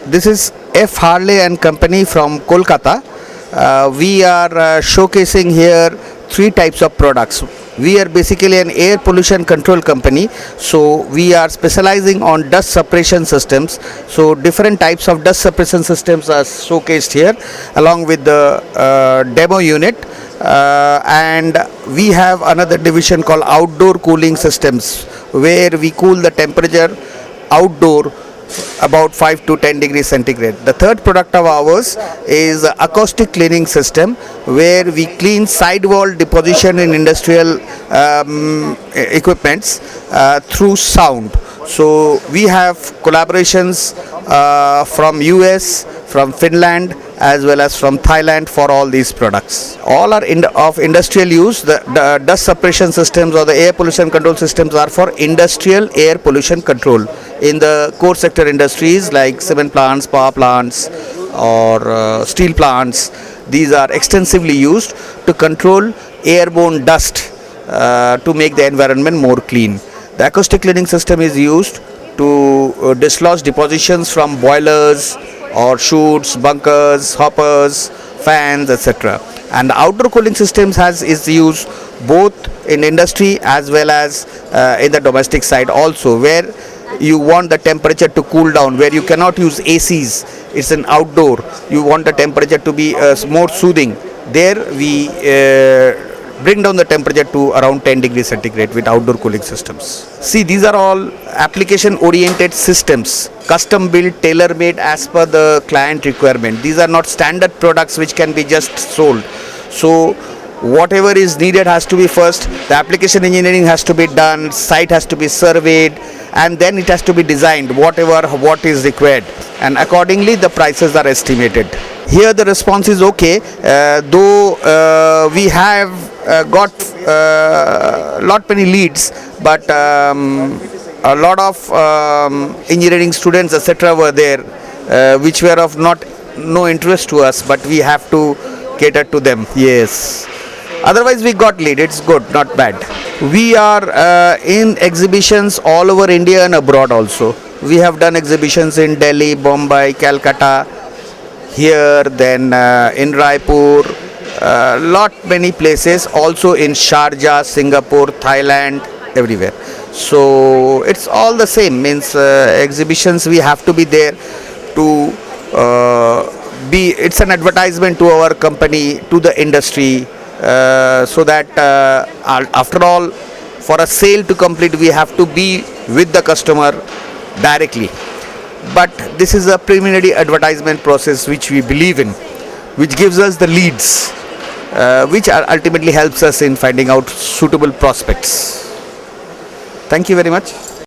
This is F. Harley and Company from Kolkata. We are showcasing here three types of products. We are basically an air pollution control company, so we are specializing on dust suppression systems. So different types of dust suppression systems are showcased here along with the demo unit. And we have another division called outdoor cooling systems, where we cool the temperature outdoor about 5 to 10 degrees centigrade. The third product of ours is acoustic cleaning system, where we clean sidewall deposition in industrial equipments through sound. So we have collaborations from US, from Finland, as well as from Thailand for all these products. All are of industrial use. The dust suppression systems or the air pollution control systems are for industrial air pollution control in the core sector industries like cement plants, power plants, or steel plants. These are extensively used to control airborne dust to make the environment more clean. The acoustic cleaning system is used to dislodge depositions from boilers or chutes, bunkers, hoppers, fans, etc. And the outdoor cooling systems is used both in industry as well as in the domestic side also, where you want the temperature to cool down, where you cannot use ACs. It's an outdoor. You want the temperature to be more soothing. There we bring down the temperature to around 10 degrees centigrade with outdoor cooling systems. See, these are all application oriented systems, custom built, tailor made as per the client requirement. These are not standard products which can be just sold. So whatever is needed has to be first, the application engineering has to be done, site has to be surveyed, and then it has to be designed what is required, and accordingly the prices are estimated. Here the response is okay, though we have got lot many leads, but a lot of engineering students etc. were there, which were of no interest to us, but we have to cater to them. Yes. Otherwise we got lead. It's good, not bad. We are in exhibitions all over India and abroad also. We have done exhibitions in Delhi, Bombay, Calcutta, here, then in Raipur, many places, also in Sharjah, Singapore, Thailand, everywhere. So it's all the same, means exhibitions we have to be there to it's an advertisement to our company, to the industry, so that after all, for a sale to complete we have to be with the customer directly. But this is a preliminary advertisement process which we believe in, which gives us the leads, which ultimately helps us in finding out suitable prospects. Thank you very much.